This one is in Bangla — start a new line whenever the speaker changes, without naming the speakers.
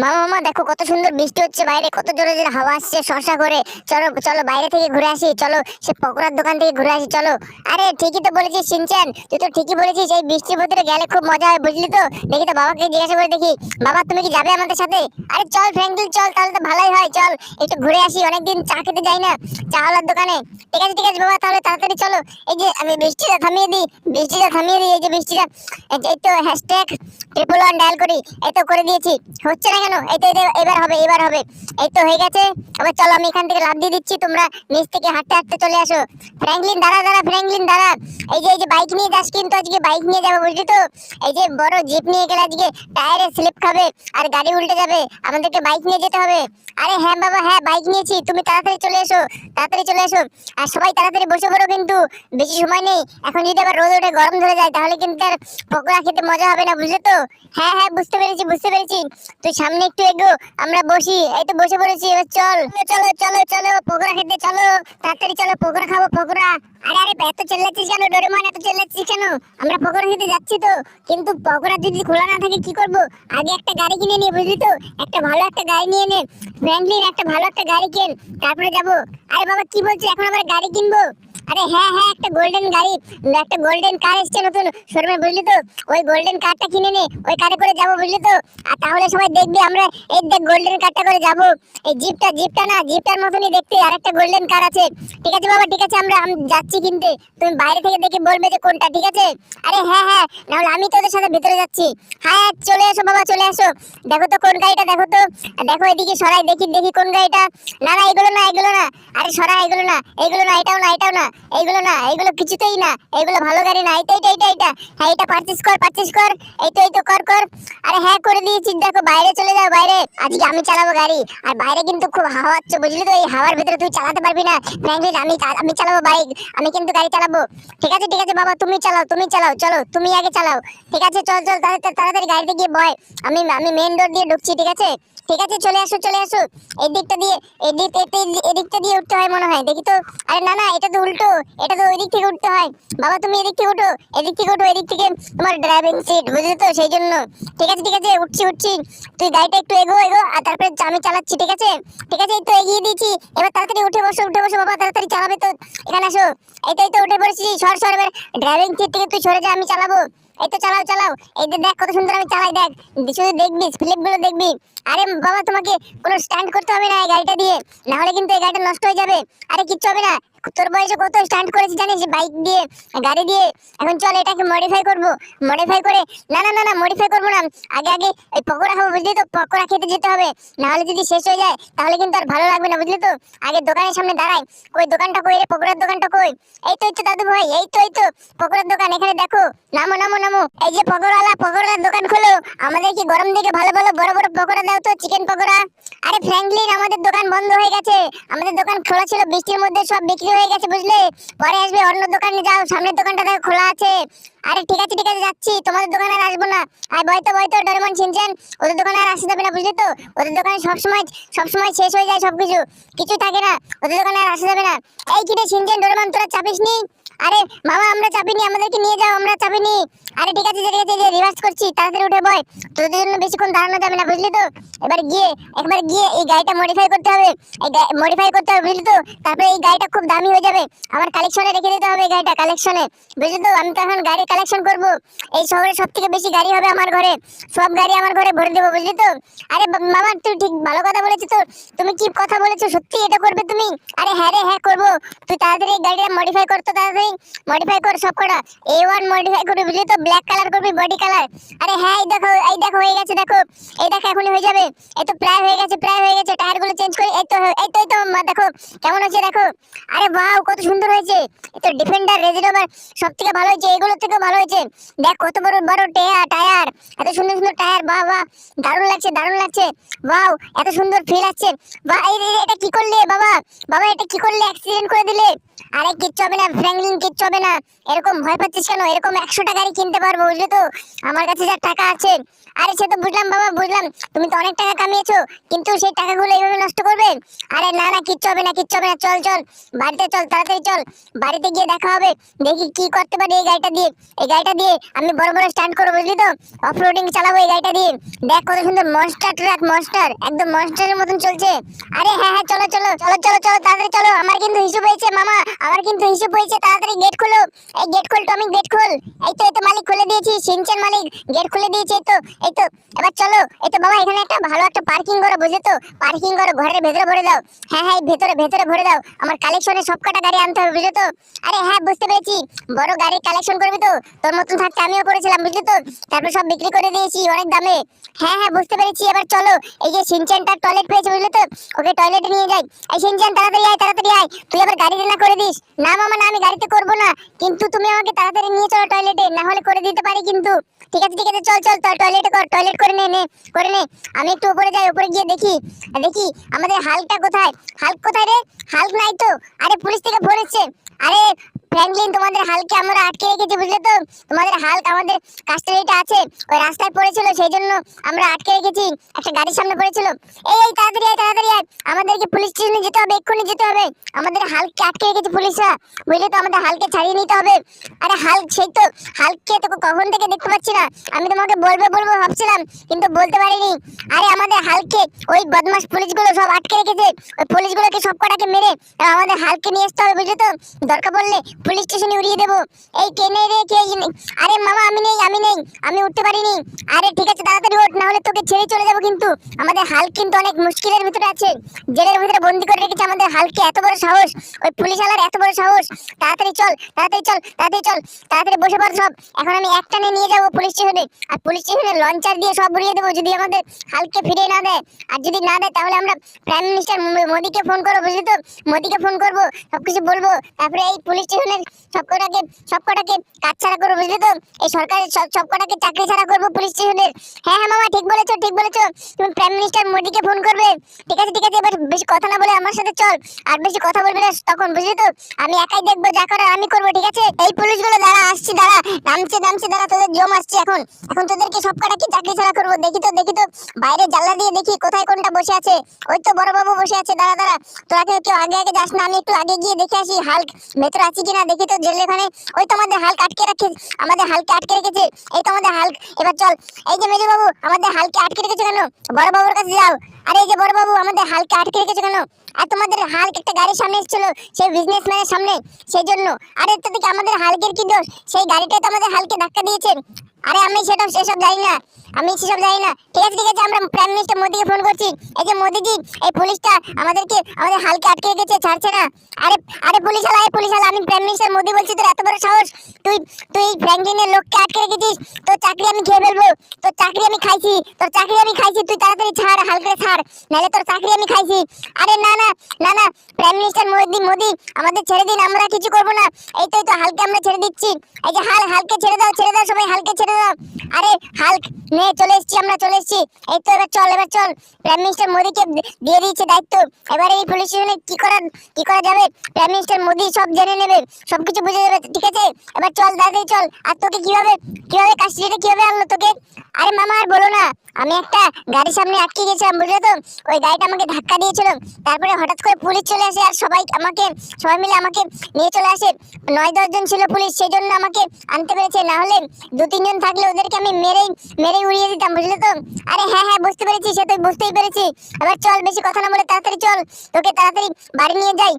মামা মামা দেখো কত সুন্দর বৃষ্টি হচ্ছে, বাইরে কত জোরে জোরে হাওয়া আসছে শসা করে। চলো চলো বাইরে থেকে ঘুরে আসি, চলো সে পকোড়ার দোকান থেকে ঘুরে আসি চলো। আরে ঠিকই তো বলেছিস সিনচান, তুই তো ঠিকই বলেছিস, এই বৃষ্টির ভিতরে গেলে খুব মজা হয় বুঝলি তো। দেখি তো বাবাকে জিজ্ঞাসা করে দেখি, বাবা তুমি কি যাবে আমাদের সাথে? আরে চল ফ্র্যাঙ্কলিন চল, তাহলে তো ভালোই হয়, চল একটু ঘুরে আসি, অনেকদিন চা খেতে যাই না চাওয়ালার দোকানে। ঠিক আছে বাবা, তাহলে তাড়াতাড়ি চলো। এই যে আমি বৃষ্টিটা থামিয়ে দিই, এই যে বৃষ্টিটা, এই তো হ্যাশট্যাগ ট্রিপল ওয়ান ডায়াল করি, এই তো করে দিয়েছি। হচ্ছে না কেন? এই তো এবার হবে, এবার হবে। এই তো হয়ে গেছে। এবার চলো আমি এখান থেকে লাফ দিয়ে দিচ্ছি, তোমরা নিচ থেকে হাঁটতে হাঁটতে চলে আসো। ফ্র্যাঙ্কলিন দাঁড়া দাঁড়া, ফ্র্যাঙ্কলিন দাঁড়া। এই যে বাইক নিয়ে যাস কিন্তু, আজকে বাইক নিয়ে যাবো বুঝলি তো। এই যে বড় জিপ নিয়ে গেলে আজকে টায়ারে স্লিপ খাবে আর গাড়ি উল্টে যাবে, আমাদেরকে বাইক নিয়ে যেতে হবে। আরে হ্যাঁ বাবা হ্যাঁ, বাইক নিয়েছি, তুমি তাড়াতাড়ি চলে এসো, তাড়াতাড়ি চলে এসো। আর সবাই তাড়াতাড়ি বসে পড়ো কিন্তু, বেশি সময় নেই। এখন যদি আবার রোদ ওঠে গরম ধরে যায় তাহলে কিন্তু আর পকোড়া খেতে মজা হবে না বুঝলে তো। হ্যাঁ হ্যাঁ বুঝতে পেরেছি বুঝতে পেরেছি, তুই সামনে একটু এগো, আমরা বসি। এই তো বসে পড়েছি, এবার চল চলো চলো চলো পকোড়া খেতে চলো, তাড়াতাড়ি চলো পকোড়া খাবো পকোড়া। আরে আরে এত চেল্লাচ্ছিস কেন ডোরেমন, এত চেল্লাচ্ছিস কেন? আমরা পকোড়া খেতে যাচ্ছি তো, কিন্তু পকোড়া যদি খোলা না থাকে কি করব? আগে একটা গাড়ি কিনে নিয়ে বুঝলি তো, একটা ভালো একটা গাড়ি নিয়ে নে ফ্র্যাঙ্কলিন, একটা ভালো একটা গাড়ি কেন, তারপরে যাবো। আরে বাবা কি বলছো, এখন আবার গাড়ি কিনবো? আরে হ্যাঁ হ্যাঁ, একটা গোল্ডেন গাড়ি, একটা গোল্ডেন কার এসছে নতুন শোরুমে বুঝলি তো, ওই গোল্ডেন কারটা কিনে নে, ওই কারে করে যাবো বুঝলি তো। আর তাহলে সবাই দেখবে আমরা এই দেখ গোল্ডেন কারটা করে যাবো। এই জিপটা না, জিপটার মতনই দেখতে আরেকটা গোল্ডেন কার আছে। ঠিক আছে বাবা ঠিক আছে, আমি যাচ্ছি কিনতে, তুমি বাইরে থেকে দেখে বলবে যে কোনটা, ঠিক আছে? আরে হ্যাঁ হ্যাঁ, নাহলে আমি তোদের সাথে ভিতরে যাচ্ছি। হ্যাঁ চলে এসো বাবা চলে এসো। দেখো তো কোন গাড়িটা, দেখো তো, দেখো এদিকে সরাই দেখি দেখি কোন গাড়িটা। না না এগুলো না এগুলো না, আরে সরা এগুলো না এগুলো না, এটাও না এটাও না, এইগুলো না এগুলো কিছুতেই না, এগুলো ভালো গাড়ি না। এটা হ্যাঁ এটা পারচেজ কর। এই তো কর কর। আরে হ্যাঁ করে দিয়েছি, দেখো বাইরে চলে যাও বাইরে, আজকে আমি চালাবো গাড়ি। আর বাইরে কিন্তু খুব হাওয়া হচ্ছে বুঝলি তো, এই হাওয়ার ভিতরে তুই চালাতে পারবি না ফ্র্যাঙ্কলিন, আমি চালাবো বাইক, আমি কিন্তু গাড়ি চালাবো। ঠিক আছে বাবা তুমি চালাও চলো তুমি আগে চালাও। ঠিক আছে চল চল তাড়াতাড়ি গাড়িতে গিয়ে বয়, আমি মেইন ডোর দিয়ে ঢুকছি। ঠিক আছে চলে আসো। এই দিকটা দিয়ে এদিকটা দিয়ে উঠতে হয় মনে হয়, দেখি তো। আরে না না এটা তো উল্টো, এটা তো ওই দিক থেকে উঠতে হয়। বাবা তুমি এদিক থেকে ওঠো, এদিক থেকে তোমার ড্রাইভিং সিট বুঝলি তো, সেই জন্য। ঠিক আছে উঠছি। তুই গাড়িটা একটু এগো আর তারপরে আমি চালাচ্ছি। ঠিক আছে এই তো এগিয়ে দিয়েছি, এবার তাড়াতাড়ি উঠে বসো বাবা, তাড়াতাড়ি চালাবে তো। এখানে আসো। এই তো উঠে পড়েছি, সর এবার ড্রাইভিং সিট থেকে তুই সরে যা, আমি চালাবো। এই তো চালাও। এই যে দেখ কত সুন্দর আমি চালাই, দেখ শুধু দেখবি ফ্লিপ গুলো দেখবি। আরে বাবা তোমাকে কোনো স্ট্যান্ড করতে হবে না এই গাড়িটা দিয়ে, না হলে কিন্তু এই গাড়িটা নষ্ট হয়ে যাবে। আরে কিচ্ছু হবে না, তোর বয়সে কত স্ট্যান্ড করেছি জানিস বাইক দিয়ে গাড়ি দিয়ে। এখন চল এটাকে মডিফাই করে, না মডিফাই করবো না, আগে এই পকোড়া খাবো বুঝলি তো, পকোড়া খেতে যেতে হবে, না হলে যদি শেষ হয়ে যায় তাহলে কিন্তু আর ভালো লাগবে না বুঝলি তো। আগে দোকানের সামনে দাঁড়াই, কই দোকানটা কই রে, পকোড়ার দোকানটা কই? এই তো দাদু ভাই, এই তো পকোড়ার দোকান, এখানে দেখো। নামো। এই যে পকোড়ার দোকান খোলো, আমাদের কি গরম দিকে ভালো বড় বড় পকোড়া দাও তো, চিকেন পকোড়া। আরে ফ্র্যাঙ্কলিন আমাদের দোকান বন্ধ হয়ে গেছে, আমাদের দোকান খোলা ছিল, বৃষ্টির মধ্যে সব বিক্রি হয়ে গেছে বুঝলে, পরে আসবে অন্য দোকানে যাও, সামনের দোকানটা দেখো খোলা আছে। আরে ঠিক আছে যাচ্ছি, তোমাদের দোকানে আর আসবো না। আর বইতো ডোরেমন শিনচান, ওদের দোকানে আর আসতে যাবে না বুঝলি তো, ওদের দোকানে সবসময় শেষ হয়ে যায়, কিছু থাকে না, ওদের দোকানে আর আসা যাবে না। এই কিরে শিনচান ডোরেমন তোরা চাপিস নি? আরে মামা আমরা চাপিনি, আমাদেরকে নিয়ে যাও, আমরা চাপিনি। আরে ঠিক আছে রিভার্স করছি, তাড়াতাড়ি উঠে বয়, তোদের জন্য বেশিক্ষণ দাঁড়ানো যাবে না বুঝলি তো। একবার গিয়ে এই গাড়িটা মডিফাই করতে হবে, বুঝলি তো। তারপরে এই গাড়িটা খুব দামি হয়ে যাবে, আমার কালেকশনে রেখে দিতে হবে এই গাড়িটা, কালেকশনে বুঝলি তো। আমি তো এখন গাড়ি কালেকশন করব, এই শহরে সব থেকে বেশি গাড়ি হবে আমার ঘরে, সব গাড়ি আমার ঘরে ভরে দেবো বুঝলি তো। আরে মামা তুই ঠিক ভালো কথা বলেছিস তো, তুমি কি কথা বলেছো, সত্যি এটা করবে তুমি? আরে হ্যাঁ রে হ্যাঁ করবো, তুই তাড়াতাড়ি এই গাড়িটা মডিফাই কর তো, তাড়াতাড়ি মডিফাই কর সব কটা। A1 মডিফাই করবি বুঝলি তো, ব্ল্যাক কালার করবি বডি কালার। আরে হ্যাঁ এই দেখো হয়ে গেছে, দেখো এখনই হয়ে যাবে। এই তো প্রায় হয়ে গেছে, টায়ার গুলো চেঞ্জ করে। এই তো দেখো কেমন হচ্ছে দেখো। আরে ওয়াও কত সুন্দর হয়েছে, এই তো ডিফেন্ডার রেঞ্জ রোভার সব থেকে ভালো হয়েছে, এগুলো থেকে ভালো হয়েছে। দেখ কত বড় বড় টায়ার, এত সুন্দর টায়ার, বাহ দারুণ লাগছে। ওয়াও এত সুন্দর ফিল আসছে। বাহ এটা কি করলে বাবা, এটা কি করলে, অ্যাক্সিডেন্ট করে দিলে। আরে কিচ্ছু হবে না ফ্র্যাঙ্কলিন, কিচ্ছু হবে না। এরকম ভয় পাচ্ছিস কেন? এরকম 100 টাকারই কিনতে পারবো, বুঝলি তো, আমার কাছে যা টাকা আছে। আরে সে তো বুঝলাম বাবা, বুঝলাম তুমি তো অনেক টাকা কামিয়েছো, কিন্তু সেই টাকাগুলো এইভাবে নষ্ট করবে? আরে না না, কিচ্ছু হবে না, কিচ্ছু হবে না, চল চল বাড়িতে চল, তাড়াতাড়ি চল। বাড়িতে গিয়ে দেখা হবে, দেখি কি করতে পারি এই গাড়িটা দিয়ে। এই গাড়িটা দিয়ে আমি বড় বড় স্টান্ট করবো, বুঝলি তো, অফরোডিং চালাবো এই গাড়িটা দিয়ে। দেখ কত সুন্দর মনস্টার ট্রাক, মনস্টার, একদম মনস্টারের মতন চলছে। আরে হ্যাঁ হ্যাঁ, চলো চলো চলো চলো চলো, তাড়াতাড়ি চলো, আমার কিন্তু হিসেব হয়েছে মামা, আমার কিন্তু হিসেব হয়েছে, তাড়াতাড়ি গেট খোলো। এই গেট খোল টমি, গেট খোল। এই তো মালিক খুলে দিয়েছি, সিনচান মালিক গেট খুলে দিয়েছে। এই তো এবার চলো। এই তো বাবা, এখানে একটা ভালো একটা পার্কিং করো, বুঝলি তো, পার্কিং করো, ঘরের ভেতরে ভরে দাও। হ্যাঁ হ্যাঁ, ভেতরে ভেতরে ভরে দাও, আমার কালেকশনে সব কটা গাড়ি আনতে হবে, বুঝলি তো। আরে হ্যাঁ, বুঝতে পেরেছি, বড় গাড়ির কালেকশন করবি তো, তোর মতন থাকতে আমিও করেছিলাম, বুঝলি তো, তারপর সব বিক্রি করে দিয়েছি অনেক দামে। হ্যাঁ হ্যাঁ, বুঝতে পেরেছি, এবার চলো। এই যে সিনচানটা টয়লেট পেয়েছে, বুঝলি তো, ওকে টয়লেটে নিয়ে যাই। এই সিনচান তাড়াতাড়ি আয়, তাড়াতাড়ি আয়, তুই আবার গাড়িতে না করে দিস। না মামা না, আমি গাড়িতে করবো না, কিন্তু তুমি আমাকে তাড়াতাড়ি নিয়ে চলো টয়লেটে, না হলে করে দিতে পারি কিন্তু। ঠিক আছে ঠিক আছে, চল চল, টয়লেটে কর, টয়লেট করে নে নে করে নে। আমি একটু উপরে যাই, উপরে গিয়ে দেখি দেখি আমাদের হাল্কটা কোথায়। হাল্ক কোথায় রে? হাল্ক নাই তো। আরে পুলিশ থেকে ফোন এসছে। আরে ফ্র্যাঙ্কলিন, তোমাদের হালকে আমরা আটকে রেখেছি, বুঝলে তো, তোমাদের হাল্ক আমাদের কাস্টাডিটা আছে, ওই রাস্তায় পড়েছিল, সেই জন্য আমরা আটকে রেখেছি, একটা গাড়ির সামনে পড়েছিল। এই তাড়াতাড়ি আয়, তাড়াতাড়ি আয়, আমাদেরকে পুলিশ স্টেশনে যেতে হবে, এক্ষুনি যেতে হবে, আমাদের হাল্ককে আটকে রেখেছে পুলিশরা, বুঝলে তো, আমাদের হাল্ককে ছাড়িয়ে নিতে হবে। আরে হাল্ক, সেই তো হাল্ককে তো কখন থেকে দেখতে পাচ্ছি না, আমি তোমাকে বলবো বলবো ভাবছিলাম, কিন্তু বলতে পারিনি। আরে আমাদের হাল্ককে ওই বদমাশ পুলিশগুলো সব আটকে রেখেছে, ওই পুলিশগুলোকে সব কটাকে মেরে আমাদের হাল্ককে নিয়ে আসতে হবে, বুঝলে তো, দরকার পড়লে পুলিশ স্টেশনে উড়িয়ে দেবো। এই কে নেই রে, কে? আরে মামা, আমি নেই, আমি নেই, আমি উঠতে পারিনি। আরে ঠিক আছে, তাড়াতাড়ি ওঠ, না হলে তোকে ছেড়ে চলে যাবো কিন্তু। আমাদের হাল্ক কিন্তু অনেক মুশকিলের ভিতরে আছে, জেলের ভিতরে বন্দি করে রেখেছে আমাদের হাল্ককে, এত বড় সাহস, ওই পুলিশওয়ালার এত বড় সাহস। তাড়াতাড়ি চল, তাড়াতাড়ি চল, তাড়াতাড়ি চল, তাড়াতাড়ি বসে পড় সব। এখন আমি একটানে নিয়ে যাবো পুলিশ স্টেশনে, আর পুলিশ স্টেশনে লঞ্চার দিয়ে সব উড়িয়ে দেবো, যদি আমাদের হাল্ককে ফিরিয়ে না দেয়। আর যদি না দেয় তাহলে আমরা প্রাইম মিনিস্টার মোদিকে ফোন করবো, বুঝলি তো, মোদিকে ফোন করবো, সবকিছু বলবো, তারপরে এই পুলিশ স্টেশনের সবকটাকে কাজ ছাড়া করবো, বুঝলি তো, এই সরকারের সবকটাকে চাকরি ছাড়া করবো পুলিশ স্টেশনের। হ্যাঁ হ্যাঁ মামা, ঠিক বলেছো, ঠিক বলেছো, তুমি প্রাইম মিনিস্টার মোদিকে ফোন করবে। ঠিক আছে ঠিক আছে, এবার বেশি কথা না বলে আমার সাথে চল, আর বেশি কথা বলবি না তখন, বুঝলি তো, আমি একাই দেখবো, যা করার আমি করবো, ঠিক আছে। এই পুলিশগুলো দাঁড়া, আসছি, দাঁড়া, নামছে নামছে, দাঁড়া, তোদের জম আসছে এখন। এখন তোদেরকে সবকটাকে চাকরি ছাড়া করবো, দেখি তো দেখি তো, বাইরে জানলা দিয়ে দেখি কোথায় কোনটা বসে আছে। ওই তো বড় বাবু বসে আছে, দাঁড়া দাঁড়া, তোরা কেউ আগে আগে যাস না, আমি একটু আগে গিয়ে দেখে আসি হাল্ক ভেতরে আছে কিনা, দেখি তো জেলের এখানে। ওই তো আমাদের হাল্ক আটকে রাখে, আমাদের হাল্ককে আটকে রেখেছে, এই তো আমাদের হাল্ক। এবার চল, এই যে মেজো বাবু, আমাদের হাল্ককে আটকে রেখেছে কেন? বড় বাবুর কাছে যাও। আরে এই যে বড় বাবু, আমাদের হাল্ককে আটকে রেখেছে কেন? আর তোমাদের হাল্ক একটা গাড়ির সামনে এসেছিল, সেই বিজনেসম্যানের সামনে, সেই জন্য। আরে তো দেখি আমাদের হাল্কের কি দোষ? সেই গাড়িটাই তো আমাদের হাল্ককে ধাক্কা দিয়েছে। আরে আমি সেসব জানি না, আমি সেসব জানি না। ঠিক আছে ঠিক আছে, আমরা প্রাইম মিনিস্টার মোদিকে ফোন করছি। এই যে মোদিজি, এই পুলিশটা আমাদের হালকে আটকে রেখেছে, ছাড়ছে না। আরে আরে পুলিশওয়ালা, এই পুলিশওয়ালা, আমি প্রাইম মিনিস্টার মোদি বলছি, তোর এত বড় সাহস, তুই তুই ফ্র্যাঙ্কলিনের লোককে আটকে রেখেছিস, তোর চাকরি আমি খেয়ে ফেলবো, তোর চাকরি আমি খাইছি, তোর চাকরি আমি খাইছি, তুই তাড়াতাড়ি ছাড়, হালকে ছাড়, নাহলে তোর চাকরি আমি খাইছি। আরে না না না না, প্রাইম মিনিস্টার মোদি আমাদের ছেড়ে দিন, আমরা কিছু করবো না। এই তো হালকে আমরা ছেড়ে দিচ্ছি। এই যে হালকে ছেড়ে দাও, ছেড়ে দাও সবাই, হালকে ছেড়ে দাও। আরে হাল্ক নে, চলে এসেছি, আমরা চলে এসেছি। এই তো এবার চল, এবার চল, প্রাইম মিনিস্টার মোদিকে দিয়ে দিয়েছে দায়িত্ব, এবারে এই পুলিশ স্টেশনে কি করা যাবে, প্রাইম মিনিস্টার মোদি সব জেনে নেবে, সবকিছু বুঝে যাবে, ঠিক আছে। এবার চল, তাড়াতাড়ি চল। আর তোকে কিভাবে কাস্টডিতে কিভাবে আনলো তোকে? আরে মামা আর বলো না, আমি একটা গাড়ির সামনে আটকে গেছিলাম, বুঝলে তো, ওই গাড়িটা আমাকে ধাক্কা দিয়েছিল, তারপরে হঠাৎ করে পুলিশ চলে আসে, আর সবাই মিলে আমাকে নিয়ে চলে আসে। 9-10 জন ছিল পুলিশ, সেই জন্য আমাকে আনতে পেরেছে, না হলে 2-3 জন থাকলে ওদেরকে আমি মেরেই উড়িয়ে দিতাম, বুঝলে তো। আরে হ্যাঁ হ্যাঁ, বুঝতে পেরেছি, সে তো বুঝতেই পেরেছি। এবার চল, বেশি কথা না বলে তাড়াতাড়ি চল, তোকে তাড়াতাড়ি বাড়ি নিয়ে যাই।